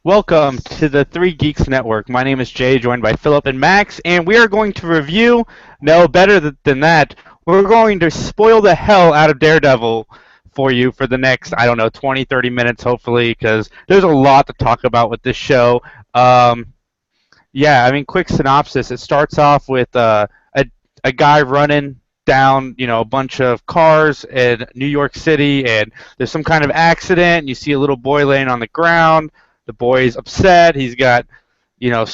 Welcome to the Three Geeks Network. My name is Jay, joined by Philip and Max, and we are going to review, no, better than that, we're going to spoil the hell out of Daredevil for you for the next, I don't know, 20, 30 minutes, hopefully, because there's a lot to talk about with this show. Um, quick synopsis. It starts off with a guy running down, a bunch of cars in New York City, and there's some kind of accident. And you see a little boy laying on the ground. The boy's upset. He's got, you know,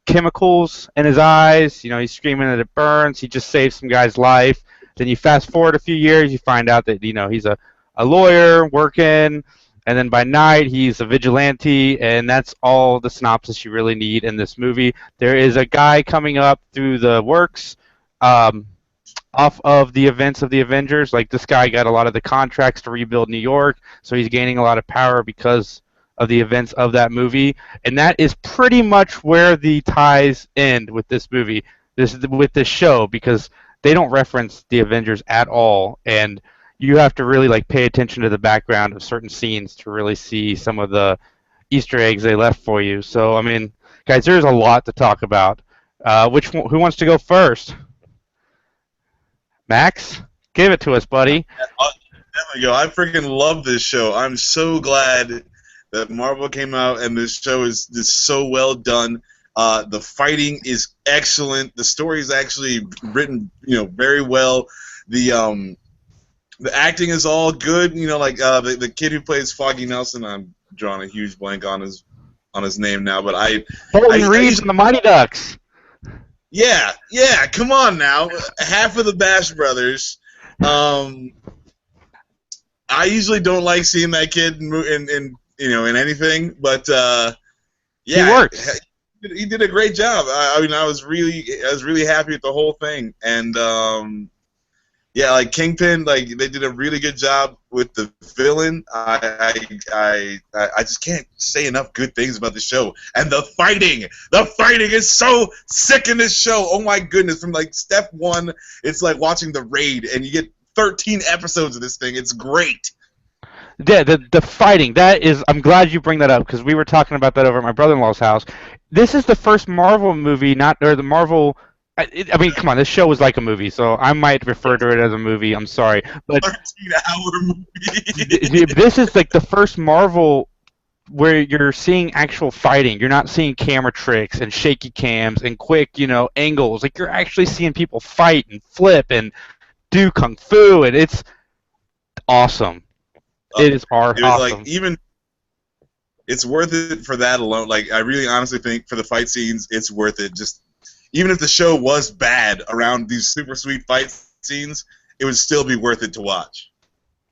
chemicals in his eyes. He's screaming that it burns. He just saved some guy's life. Then you fast forward a few years, you find out that he's a lawyer working, and then by night he's a vigilante, and that's all the synopsis you really need in this movie. There is a guy coming up through the works, um, off of the events of the Avengers. Like, this guy got a lot of the contracts to rebuild New York, so he's gaining a lot of power because of the events of that movie. And that is pretty much where the ties end with this movie, with this show, because they don't reference the Avengers at all, and you have to really pay attention to the background of certain scenes to really see some of the Easter eggs they left for you. So, I mean, guys, there's a lot to talk about. Who wants to go first? Max, give it to us, buddy. There we go. I freaking love this show. I'm so glad that Marvel came out and this show is just so well done. The fighting is excellent. The story is actually written, very well. The acting is all good. The kid who plays Foggy Nelson. I'm drawing a huge blank on his name now, but Bolton Reeves and the Mighty Ducks. Yeah, come on now. Half of the Bash Brothers. I usually don't like seeing that kid in anything, but he works. He did a great job. I was really happy with the whole thing, and Kingpin, they did a really good job with the villain. I just can't say enough good things about the show. And the fighting is so sick in this show. Oh my goodness! From step one, it's like watching The Raid, and you get 13 episodes of this thing. It's great. Yeah, the fighting, I'm glad you bring that up, because we were talking about that over at my brother-in-law's house. This is the first Marvel movie, I mean, come on, this show was like a movie, so I might refer to it as a movie. I'm sorry, but 13-hour movie. This is the first Marvel where you're seeing actual fighting. You're not seeing camera tricks and shaky cams and quick, angles. You're actually seeing people fight and flip and do kung fu, and it's awesome. It is awesome. It's worth it for that alone. I really honestly think for the fight scenes, it's worth it. Just even if the show was bad around these super sweet fight scenes, it would still be worth it to watch.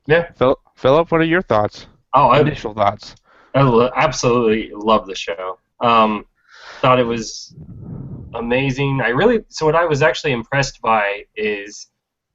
Yeah. Philip, what are your thoughts? Initial thoughts. I absolutely love the show. Thought it was amazing. So what I was actually impressed by is,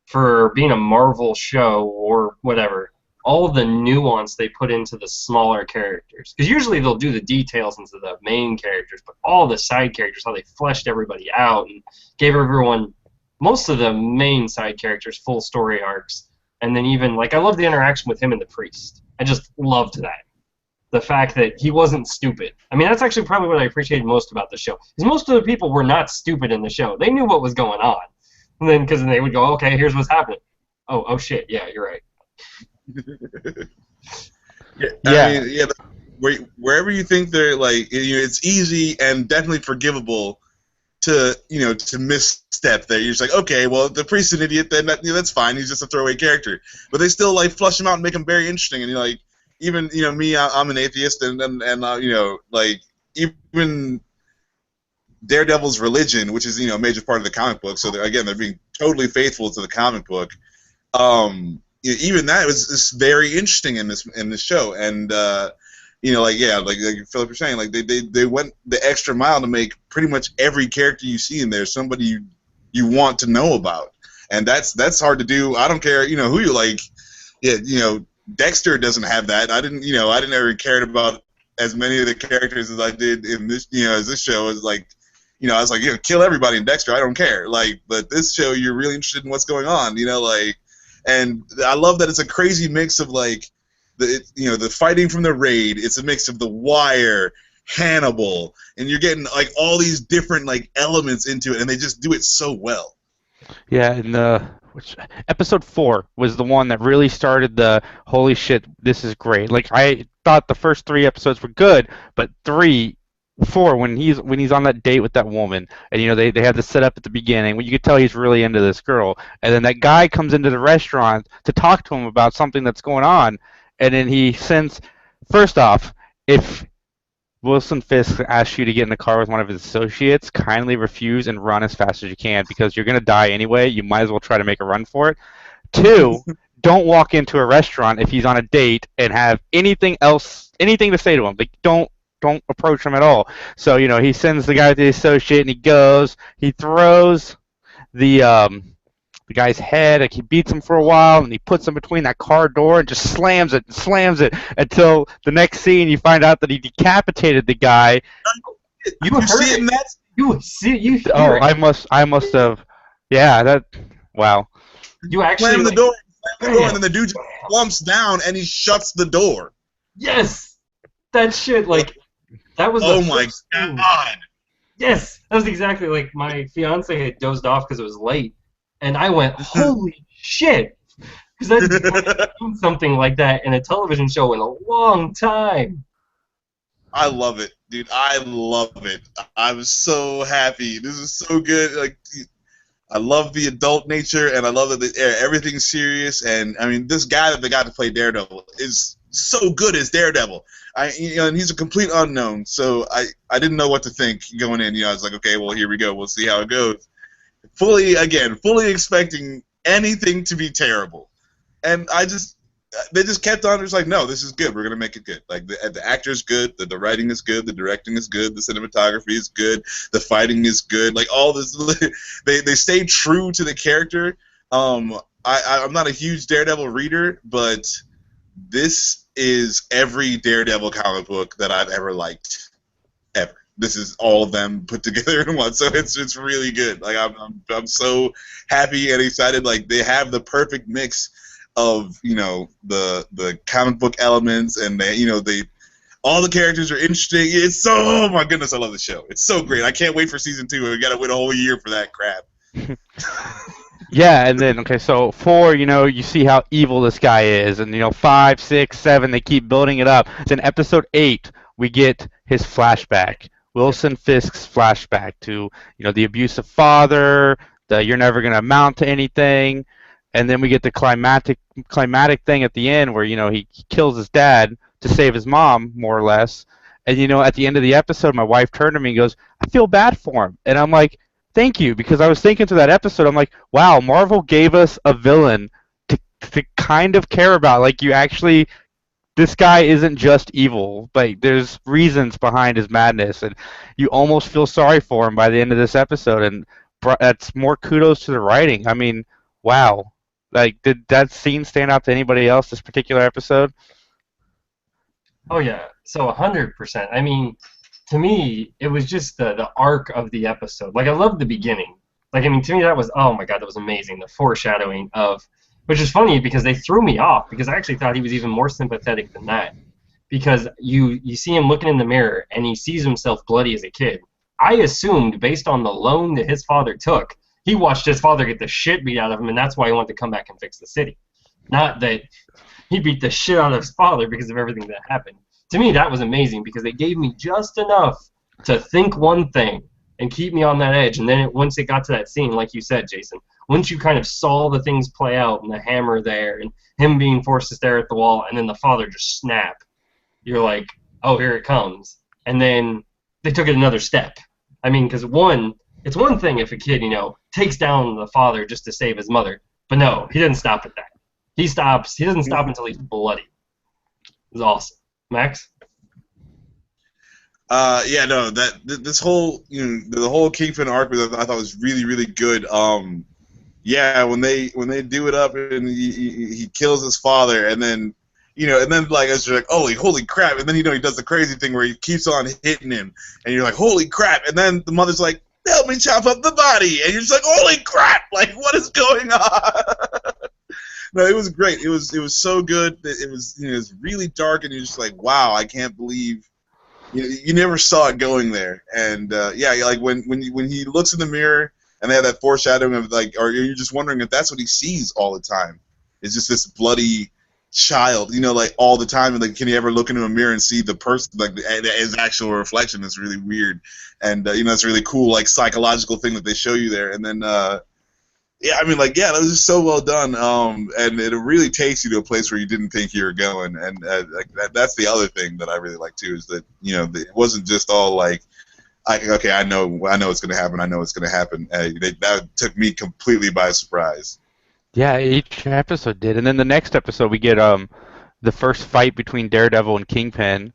for being a Marvel show or whatever, all the nuance they put into the smaller characters. Because usually they'll do the details into the main characters, but all the side characters, how they fleshed everybody out and gave everyone, most of the main side characters, full story arcs. And then even, I love the interaction with him and the priest. I just loved that. The fact that he wasn't stupid. I mean, that's actually probably what I appreciated most about the show. Because most of the people were not stupid in the show. They knew what was going on. And then, because they would go, okay, here's what's happening. Oh shit, yeah, you're right. I mean, wherever you think they're it's easy and definitely forgivable to misstep there. You're just okay, well, the priest's an idiot, then that's fine. He's just a throwaway character, but they still flush him out and make him very interesting. And even me, I'm an atheist, and even Daredevil's religion, which is a major part of the comic book. So they're being totally faithful to the comic book. Even that was very interesting in this show, and like Philip was saying, they went the extra mile to make pretty much every character you see in there somebody you want to know about, and that's hard to do. I don't care who you like. Yeah, Dexter doesn't have that. I didn't ever cared about as many of the characters as I did in this as this show is I was kill everybody in Dexter. I don't care. But this show you're really interested in what's going on. And I love that it's a crazy mix of the fighting from The Raid. It's a mix of The Wire, Hannibal, and you're getting like all these different like elements into it, and they just do it so well. Yeah, and episode 4 was the one that really started the holy shit, this is great. Like I thought the first 3 episodes were good, but 4 when he's on that date with that woman, and they had the setup at the beginning when you could tell he's really into this girl, and then that guy comes into the restaurant to talk to him about something that's going on, and then he sends. First off, if Wilson Fisk asks you to get in the car with one of his associates, kindly refuse and run as fast as you can because you're going to die anyway. You might as well try to make a run for it. 2, don't walk into a restaurant if he's on a date and have anything to say to him. Like, don't approach him at all. So, he sends the guy with the associate and he throws the guy's head. Like he beats him for a while, and he puts him between that car door and just slams it until the next scene you find out that he decapitated the guy. You see it in that? You hear Oh, it. I must have. Yeah, that. Wow. You actually slam the door, and then the dude just slumps down and he shuts the door. Yes, that shit. Like that was. Oh my god. Yes, that was exactly like my fiance had dozed off because it was late. And I went, holy shit! Because I haven't seen something like that in a television show in a long time. I love it, dude. I love it. I'm so happy. This is so good. Like, I love the adult nature, and I love that everything's serious. And I mean, this guy that they got to play Daredevil is so good as Daredevil. And he's a complete unknown, so I didn't know what to think going in. I was like, okay, well, here we go. We'll see how it goes. Fully expecting anything to be terrible, and they just kept on. It's like, no, this is good. We're gonna make it good. Like the actor's good, the writing is good, the directing is good, the cinematography is good, the fighting is good. Like all this, they stay true to the character. I'm not a huge Daredevil reader, but this is every Daredevil comic book that I've ever liked, ever. This is all of them put together in one, so it's really good. Like I'm so happy and excited. Like they have the perfect mix of the comic book elements, and all the characters are interesting. It's so, oh my goodness, I love the show. It's so great. I can't wait for season 2. We got to wait a whole year for that crap. Yeah, and then so 4, you see how evil this guy is, and 5, 6, 7, they keep building it up. Then episode 8, we get his flashback. Wilson Fisk's flashback to the abusive father, the you're never gonna amount to anything, and then we get the climatic thing at the end where he kills his dad to save his mom, more or less. And at the end of the episode, my wife turned to me and goes, "I feel bad for him," and I'm like, "Thank you," because I was thinking through that episode, I'm like, "Wow, Marvel gave us a villain to kind of care about. Like you actually." This guy isn't just evil. Like there's reasons behind his madness, and you almost feel sorry for him by the end of this episode. And that's more kudos to the writing. I mean, wow. Like, did that scene stand out to anybody else this particular episode? Oh yeah, so 100%. I mean, to me, it was just the arc of the episode. Like I loved the beginning. Like I mean, to me that was, oh my god, that was amazing. The foreshadowing of. Which is funny because they threw me off because I actually thought he was even more sympathetic than that. Because you see him looking in the mirror and he sees himself bloody as a kid. I assumed, based on the loan that his father took, he watched his father get the shit beat out of him, and that's why he wanted to come back and fix the city. Not that he beat the shit out of his father because of everything that happened. To me, that was amazing because they gave me just enough to think one thing and keep me on that edge. And then once it got to that scene, like you said, Jason, once you kind of saw the things play out and the hammer there and him being forced to stare at the wall and then the father just snap, you're like, oh, here it comes. And then they took it another step. I mean, because it's one thing if a kid, takes down the father just to save his mother. But no, he didn't stop at that. He doesn't stop until he's bloody. It was awesome. Max? Yeah, no, this whole the whole Kingpin arc I thought was really, really good. Yeah, when they do it up and he kills his father, and then like it's like holy crap, and then he does the crazy thing where he keeps on hitting him, and you're like holy crap, and then the mother's like help me chop up the body, and you're just like holy crap, like what is going on? No, it was great. It was so good. It was it was really dark, and you're just like wow, I can't believe you never saw it going there. And yeah, like when he looks in the mirror and they have that foreshadowing of like, or you're just wondering if that's what he sees all the time. It's just this bloody child, like all the time. And like, can he ever look into a mirror and see the person, like his actual reflection? It's really weird, and it's a really cool like psychological thing that they show you there. And then yeah, I mean, like, yeah, that was just so well done, and it really takes you to a place where you didn't think you were going, and like that's the other thing that I really like too, is that it wasn't just all like, okay, I know it's going to happen, I know it's going to happen. That took me completely by surprise. Yeah, each episode did, and then the next episode we get the first fight between Daredevil and Kingpin,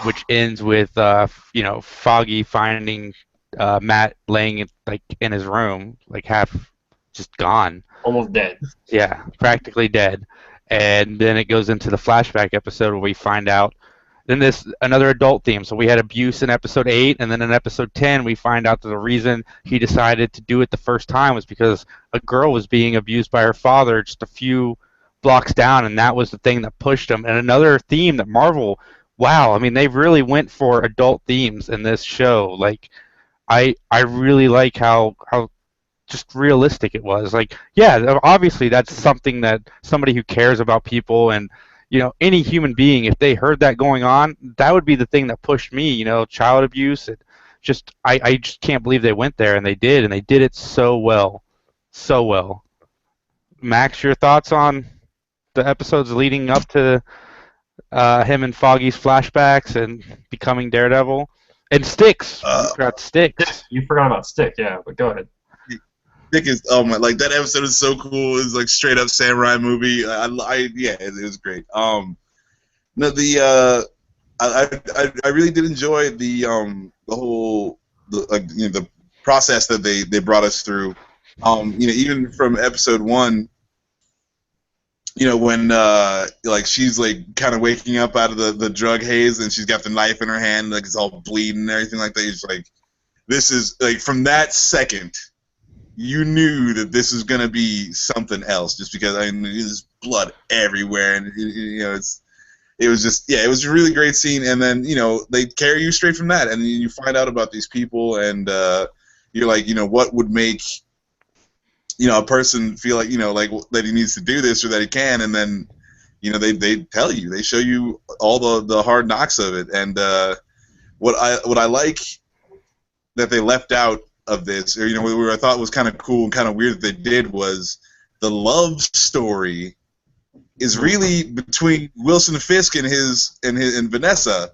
which ends with Foggy finding Matt laying like in his room, like half just gone. Almost dead. Yeah, practically dead. And then it goes into the flashback episode where we find out. Then this another adult theme. So we had abuse in episode 8, and then in episode 10 we find out that the reason he decided to do it the first time was because a girl was being abused by her father just a few blocks down, and that was the thing that pushed him. And another theme that Marvel, wow, I mean they really went for adult themes in this show. Like I really like how just realistic it was. Like, yeah, obviously that's something that somebody who cares about people and any human being, if they heard that going on, that would be the thing that pushed me. Child abuse. I just can't believe they went there, and they did it so well, so well. Max, your thoughts on the episodes leading up to him and Foggy's flashbacks and becoming Daredevil, and Styx? You forgot Styx. You forgot about Stick, yeah, but go ahead. Stick is like that episode is so cool. It's like straight up samurai movie. Yeah, it was great. No, I really did enjoy the whole the process that they brought us through. Even from episode 1, when like she's like kind of waking up out of the drug haze and she's got the knife in her hand, like it's all bleeding and everything like that. It's like, this is like, from that second you knew that this was gonna be something else, just because there's blood everywhere, and it was just, yeah, it was a really great scene. And then they carry you straight from that, and you find out about these people, and you're like, what would make a person feel like like that he needs to do this or that he can, and then they tell you, they show you all the hard knocks of it. And what I like that they left out of this, or what I thought was kind of cool and kind of weird that they did, was the love story is really between Wilson Fisk and Vanessa,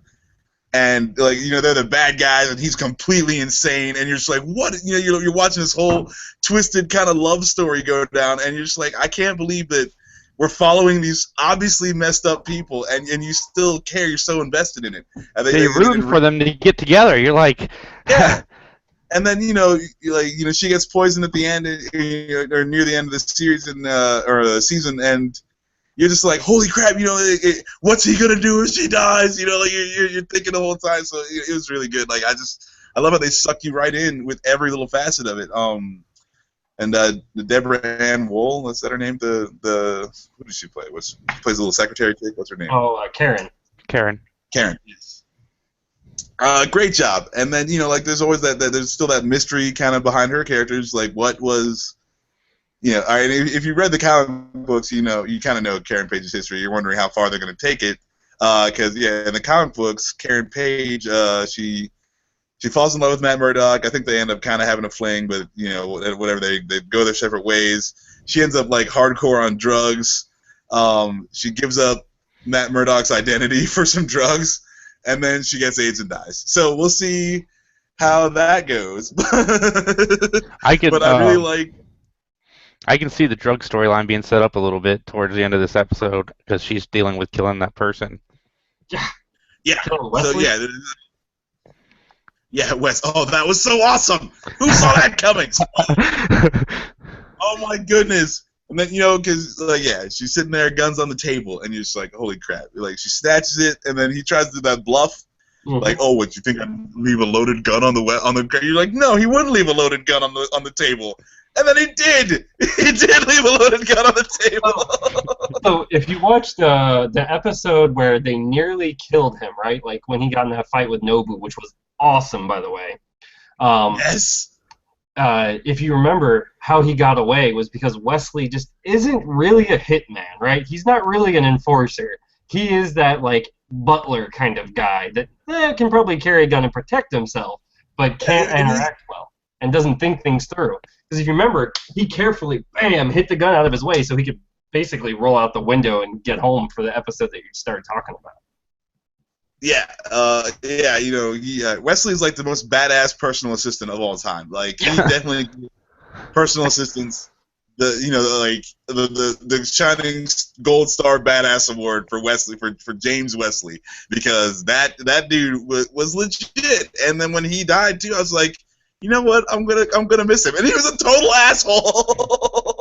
and like they're the bad guys and he's completely insane, and you're just like, what? You're watching this whole twisted kind of love story go down, and you're just like, I can't believe that we're following these obviously messed up people, and you still care. You're so invested in it. And you're rooting for them to get together. You're like, yeah. And then she gets poisoned at the end, or near the end of the series or the season, and you're just like, holy crap, what's he gonna do if she dies? Like you're thinking the whole time. So it was really good. Like I love how they suck you right in with every little facet of it. And the Deborah Ann Wool, what's that her name? The who does she play? She plays a little secretary chick. What's her name? Oh, Karen. Karen. Yes. Great job. And then like there's always that there's still that mystery kind of behind her characters. Like, what was, if you read the comic books, you kind of know Karen Page's history. You're wondering how far they're going to take it, because in the comic books, Karen Page, she falls in love with Matt Murdock. I think they end up kind of having a fling, but whatever, they go their separate ways. She ends up like hardcore on drugs. She gives up Matt Murdock's identity for some drugs, and then she gets AIDS and dies. So we'll see how that goes. I really like. I can see the drug storyline being set up a little bit towards the end of this episode, because she's dealing with killing that person. Yeah. So yeah. Yeah, Wes. Oh, that was so awesome. Who saw that coming? Oh my goodness. And then because she's sitting there, guns on the table, and you're just like, holy crap! Like, she snatches it, and then he tries to do that bluff, like, oh, what, you think I'd leave a loaded gun on the You're like, no, he wouldn't leave a loaded gun on the table. And then he did. He did leave a loaded gun on the table. So if you watch the episode where they nearly killed him, right? Like when he got in that fight with Nobu, which was awesome, by the way. Yes. If you remember, how he got away was because Wesley just isn't really a hitman, right? He's not really an enforcer. He is that like butler kind of guy that can probably carry a gun and protect himself, but can't interact well and doesn't think things through. Because if you remember, he carefully, bam, hit the gun out of his way so he could basically roll out the window and get home for the episode that you started talking about. Yeah, you know, Wesley's like the most badass personal assistant of all time. Like, he definitely personal assistants. The shining gold star badass award for Wesley for James Wesley, because that dude was legit. And then when he died too, I was like, you know what, I'm gonna miss him. And he was a total asshole.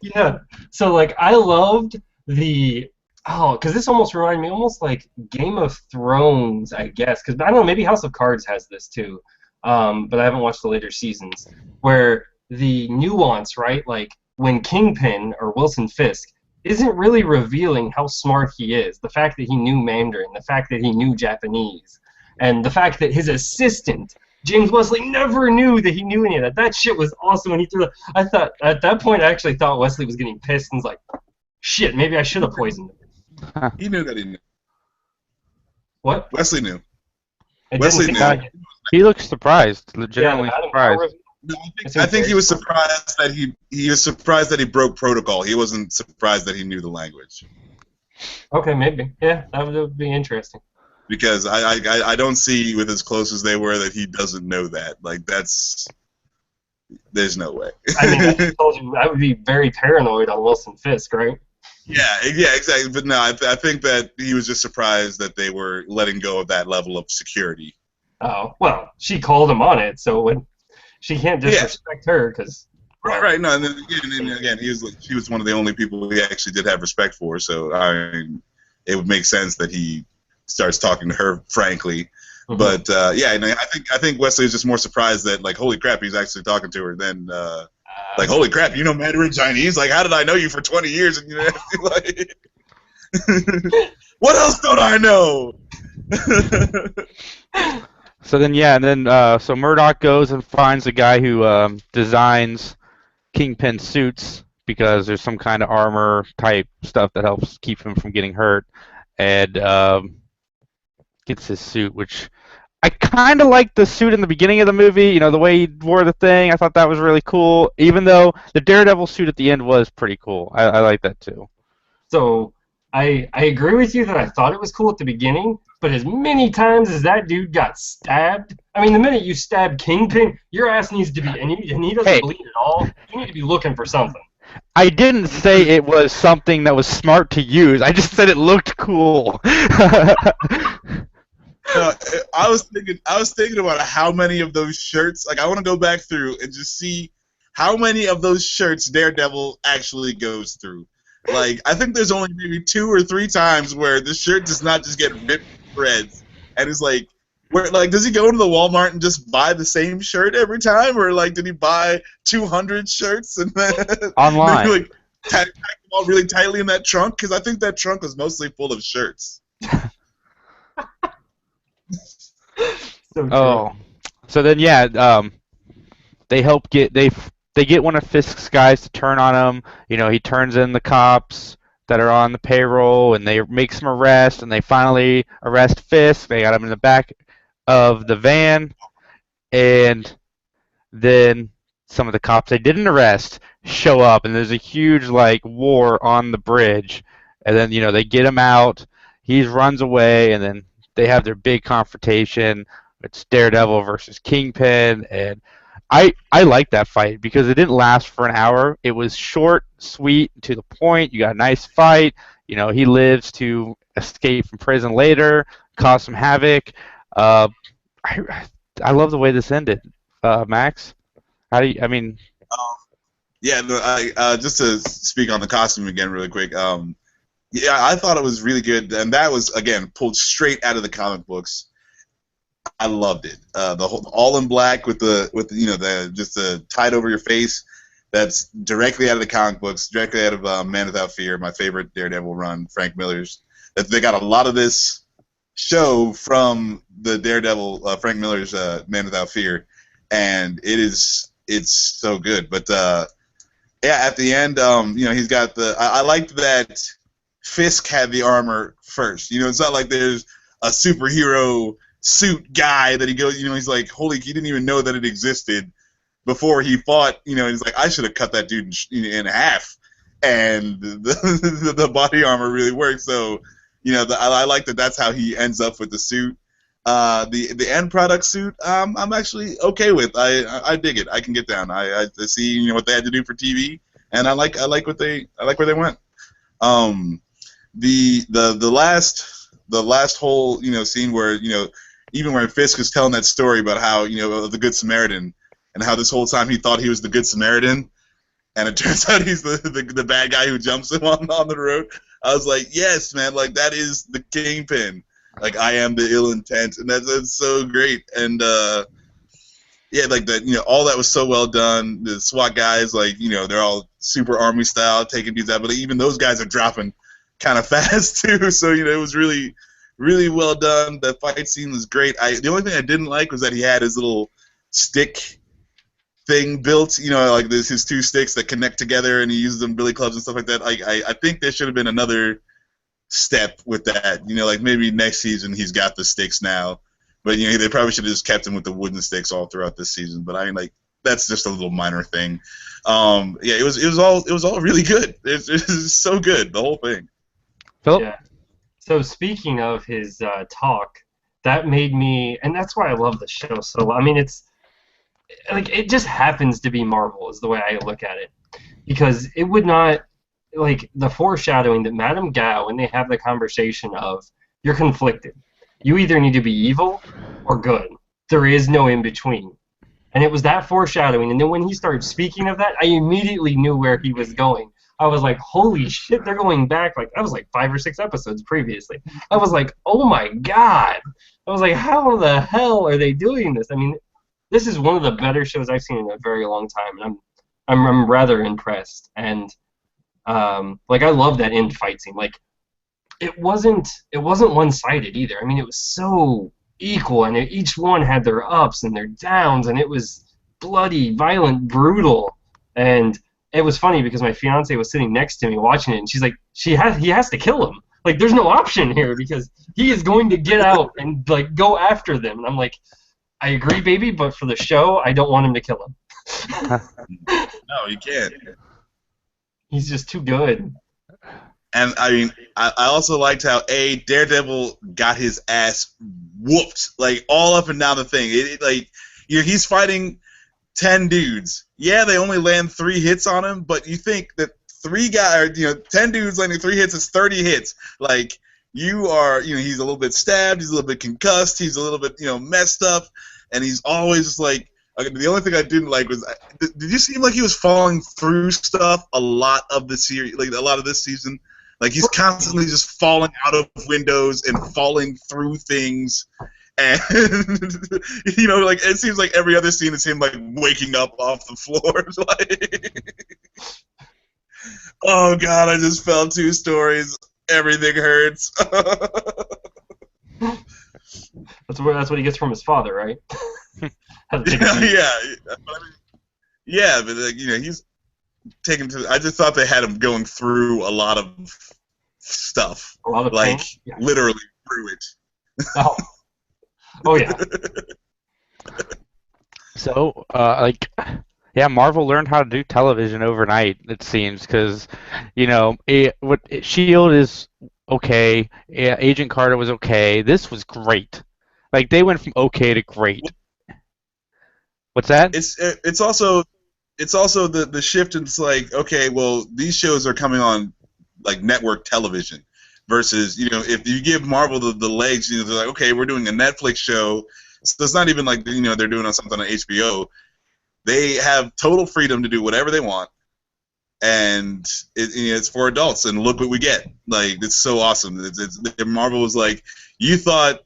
Yeah. So like I loved because this almost reminded me almost like Game of Thrones, I guess. Because I don't know, maybe House of Cards has this too, but I haven't watched the later seasons where the nuance, right? Like when Kingpin or Wilson Fisk isn't really revealing how smart he is. The fact that he knew Mandarin, the fact that he knew Japanese, and the fact that his assistant James Wesley never knew that he knew any of that. That shit was awesome when he threw I thought at that point I actually thought Wesley was getting pissed and was like, shit, maybe I should have poisoned him. He knew that he knew. What? Wesley knew. Wesley knew. He looks surprised, legitimately surprised. No, I think he was surprised that he was surprised that he broke protocol. He wasn't surprised that he knew the language. Okay, maybe. Yeah, that would be interesting. Because I don't see, with as close as they were, that he doesn't know that. Like, there's no way. I mean, I told you I would be very paranoid on Wilson Fisk, right? Yeah, exactly. But no, I think that he was just surprised that they were letting go of that level of security. Oh, well, she called him on it, so she can't disrespect her because. Right. No, and then again, she was one of the only people he actually did have respect for. So it would make sense that he starts talking to her frankly. Mm-hmm. But I think Wesley is just more surprised that, like, holy crap, he's actually talking to her than like, holy crap, you know Mandarin Chinese? Like, how did I know you for 20 years? And like, what else don't I know? So Murdoch goes and finds a guy who designs Kingpin suits, because there's some kind of armor type stuff that helps keep him from getting hurt, and gets his suit, which I kind of liked the suit in the beginning of the movie. You know, the way he wore the thing, I thought that was really cool, even though the Daredevil suit at the end was pretty cool. I like that too. So I agree with you that I thought it was cool at the beginning, but as many times as that dude got stabbed, I mean, the minute you stab Kingpin, your ass needs to be, and he doesn't bleed at all, you need to be looking for something. I didn't say it was something that was smart to use. I just said it looked cool. I was thinking about how many of those shirts, like, I want to go back through and just see how many of those shirts Daredevil actually goes through. Like, I think there's only maybe 2 or 3 times where the shirt does not just get ripped to shreds, and it's like, does he go into the Walmart and just buy the same shirt every time, or like, did he buy 200 shirts and then online, like pack them all really tightly in that trunk? Because I think that trunk was mostly full of shirts. So then they get one of Fisk's guys to turn on him. You know, he turns in the cops that are on the payroll, and they make some arrests, and they finally arrest Fisk. They got him in the back of the van, and then some of the cops they didn't arrest show up, and there's a huge war on the bridge, and then they get him out. He runs away, and then they have their big confrontation. It's Daredevil versus Kingpin, and I like that fight because it didn't last for an hour. It was short, sweet, to the point. You got a nice fight. He lives to escape from prison later, cause some havoc. I love the way this ended. Max, how do you? I mean, just to speak on the costume again, really quick. I thought it was really good, and that was again pulled straight out of the comic books. I loved it. The whole all in black with the just the tied over your face. That's directly out of the comic books, directly out of Man Without Fear, my favorite Daredevil run, Frank Miller's. That they got a lot of this show from the Daredevil, Frank Miller's Man Without Fear, and it's so good. But yeah, at the end, he's got the. I liked that Fisk had the armor first. It's not like there's a superhero suit guy that he goes. He's like, holy, he didn't even know that it existed before he fought. He's like, I should have cut that dude in half, and the body armor really works. So, I like that. That's how he ends up with the suit. The end product suit, I'm actually okay with. I dig it. I can get down. I see what they had to do for TV, and I like where they went. The last whole scene where even when Fisk is telling that story about how the Good Samaritan and how this whole time he thought he was the Good Samaritan, and it turns out he's the bad guy who jumps him on the road. I was like, yes, man, like that is the Kingpin. Like I am the ill intent, and that's so great. And yeah, like that, all that was so well done. The SWAT guys, like they're all super army style, taking dudes out, but even those guys are dropping kind of fast too. So it was really, really well done. The fight scene was great. The only thing I didn't like was that he had his little stick thing built, like this his two sticks that connect together, and he uses them billy clubs and stuff like that. I think there should have been another step with that. Like maybe next season he's got the sticks now, but they probably should have just kept him with the wooden sticks all throughout this season. But I mean, like that's just a little minor thing. Yeah, it was all really good. It's so good, the whole thing. Philip? Yeah. So speaking of his talk, that made me, and that's why I love the show so. I mean, it's like it just happens to be Marvel is the way I look at it, because it would not like the foreshadowing that Madame Gao when they have the conversation of you're conflicted, you either need to be evil or good. There is no in between. And it was that foreshadowing, and then when he started speaking of that, I immediately knew where he was going. I was like, holy shit, they're going back. Like, that was like 5 or 6 episodes previously. I was like, oh my god. I was like, how the hell are they doing this? I mean, this is one of the better shows I've seen in a very long time, and I'm rather impressed. And like, I love that end fight scene. Like, it wasn't one-sided either. I mean, it was so equal, and each one had their ups and their downs, and it was bloody, violent, brutal. And it was funny because my fiance was sitting next to me watching it, and she's like, he has to kill him. Like, there's no option here because he is going to get out and like go after them. And I'm like, I agree, baby, but for the show, I don't want him to kill him. No, you can't. He's just too good. And I mean, I also liked how Daredevil got his ass whooped, like all up and down the thing. He's fighting 10 dudes. Yeah, they only land 3 hits on him, but you think that 10 dudes landing 3 hits is 30 hits. Like you are, he's a little bit stabbed, he's a little bit concussed, he's a little bit, messed up, and he's always just like. The only thing I didn't like was, did you seem like he was falling through stuff a lot of the series, like a lot of this season? Like he's constantly just falling out of windows and falling through things, and like it seems like every other scene is him like waking up off the floor. Like, oh god, I just fell 2 stories. Everything hurts. That's what he gets from his father, right? Yeah, but like, he's taken to. I just thought they had him going through a lot of stuff, a lot of like pain? Yeah. literally through it. Oh yeah. So, yeah, Marvel learned how to do television overnight, it seems, because, Shield is okay, yeah, Agent Carter was okay, this was great. Like, they went from okay to great. What's that? It's also the shift. It's like, okay, well, these shows are coming on like network television versus if you give Marvel the legs, they're like, okay, we're doing a Netflix show, so it's not even like they're doing something on HBO. They have total freedom to do whatever they want, and it's for adults. And look what we get. Like, it's so awesome. Marvel was like, you thought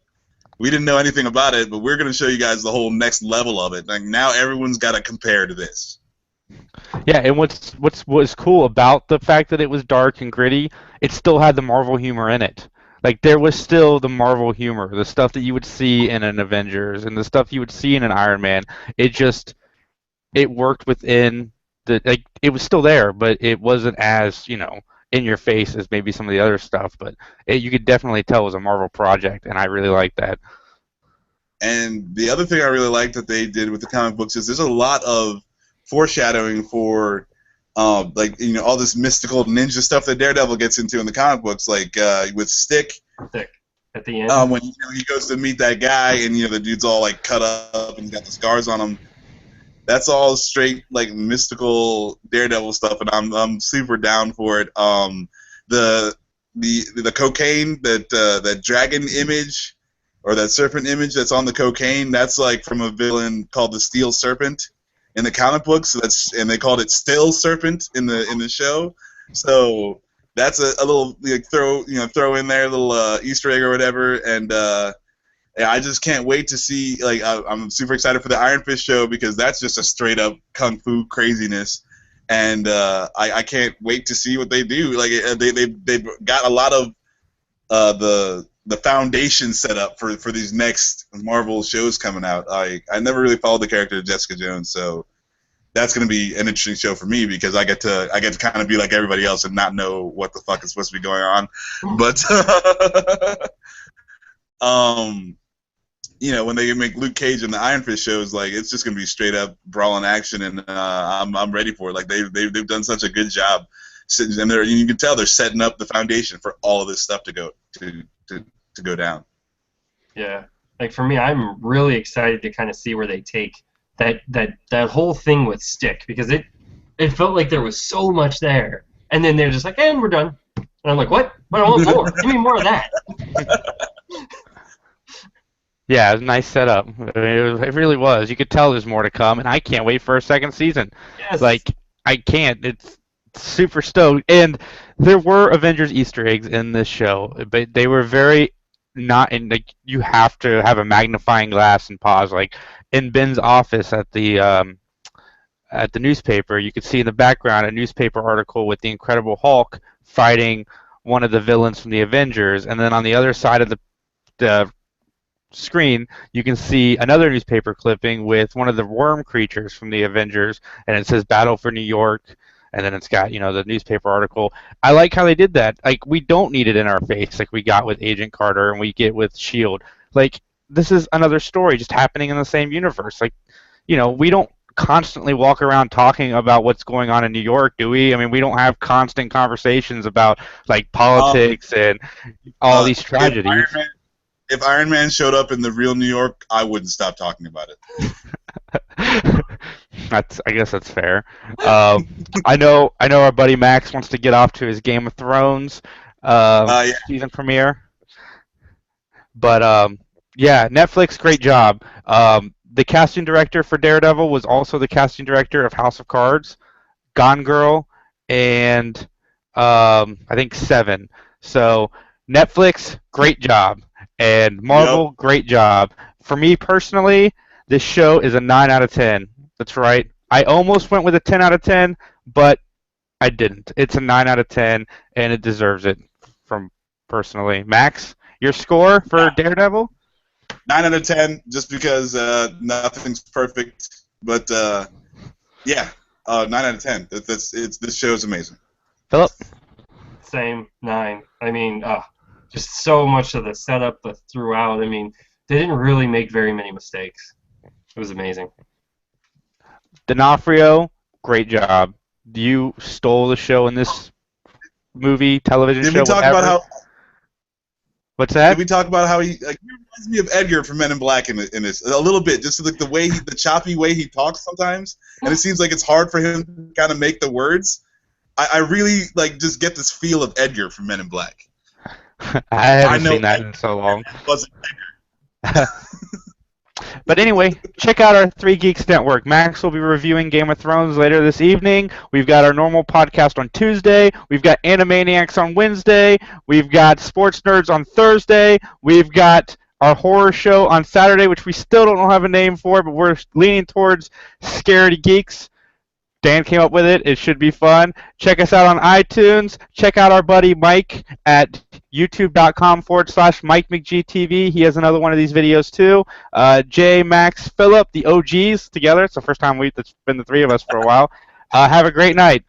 We didn't know anything about it, but we're going to show you guys the whole next level of it. Like now, everyone's got to compare to this. Yeah, and what's was cool about the fact that it was dark and gritty, it still had the Marvel humor in it. Like there was still the Marvel humor, the stuff that you would see in an Avengers and the stuff you would see in an Iron Man. It just it worked within the like it was still there, but it wasn't as in your face as maybe some of the other stuff. But you could definitely tell it was a Marvel project, and I really like that. And the other thing I really like that they did with the comic books is there's a lot of foreshadowing for, like all this mystical ninja stuff that Daredevil gets into in the comic books, like with Stick. Stick at the end. When he goes to meet that guy, and the dude's all like cut up and got the scars on him. That's all straight like mystical Daredevil stuff, and I'm super down for it. The cocaine that dragon image or that serpent image that's on the cocaine, that's like from a villain called the Steel Serpent in the comic books. So and they called it Still Serpent in the show. So that's a little like throw in there a little Easter egg or whatever, and yeah, I just can't wait to see. Like, I'm super excited for the Iron Fist show because that's just a straight up kung fu craziness, and I can't wait to see what they do. Like, they've got a lot of the foundation set up for these next Marvel shows coming out. I never really followed the character of Jessica Jones, so that's going to be an interesting show for me because I get to kind of be like everybody else and not know what the fuck is supposed to be going on. But when they make Luke Cage and the Iron Fist shows, like it's just gonna be straight up brawling action, and I'm ready for it. Like they've done such a good job, and you can tell they're setting up the foundation for all of this stuff to go down. Yeah, like for me, I'm really excited to kind of see where they take that whole thing with Stick because it felt like there was so much there, and then they're just like, and we're done, and I'm like, what? I want more. Give me more of that. Yeah, it was a nice setup. I mean, it really was. You could tell there's more to come, and I can't wait for a second season. Yes. Like, I can't. It's super stoked. And there were Avengers Easter eggs in this show, but they were very not in. Like, you have to have a magnifying glass and pause. Like in Ben's office at the newspaper, you could see in the background a newspaper article with the Incredible Hulk fighting one of the villains from the Avengers, and then on the other side of the screen, you can see another newspaper clipping with one of the worm creatures from the Avengers, and it says "Battle for New York," and then it's got the newspaper article. I like how they did that. Like we don't need it in our face, like we got with Agent Carter and we get with Shield. Like this is another story just happening in the same universe. Like we don't constantly walk around talking about what's going on in New York, do we? I mean, we don't have constant conversations about like politics and all these tragedies. If Iron Man showed up in the real New York, I wouldn't stop talking about it. I guess that's fair. I know our buddy Max wants to get off to his Game of Thrones season premiere. But yeah, Netflix, great job. The casting director for Daredevil was also the casting director of House of Cards, Gone Girl, and I think Seven. So Netflix, great job. And Marvel, great job. For me personally, this show is a 9 out of 10. That's right. I almost went with a 10 out of 10, but I didn't. It's a 9 out of 10, and it deserves it from personally. Max, your score for Daredevil? 9 out of 10, just because nothing's perfect. But, yeah, 9 out of 10. This show is amazing. Philip? Same, 9. I mean, just so much of the setup throughout. I mean, they didn't really make very many mistakes. It was amazing. D'Onofrio, great job. You stole the show in this movie, television show, Did we talk whatever. about how? What's that? Did we talk about how he reminds me of Edgar from Men in Black in this a little bit, just like the way the choppy way he talks sometimes, and it seems like it's hard for him to kind of make the words. I really just get this feel of Edgar from Men in Black. I haven't seen that in so long. But anyway, check out our Three Geeks Network. Max will be reviewing Game of Thrones later this evening. We've got our normal podcast on Tuesday. We've got Animaniacs on Wednesday. We've got Sports Nerds on Thursday. We've got our horror show on Saturday, which we still don't have a name for, but we're leaning towards Scaredy Geeks. Dan came up with it. It should be fun. Check us out on iTunes. Check out our buddy Mike at youtube.com/Mike McGTV. He has another one of these videos too. Jay, Max, Philip, the OGs together. It's the first time it's been the three of us for a while. Have a great night.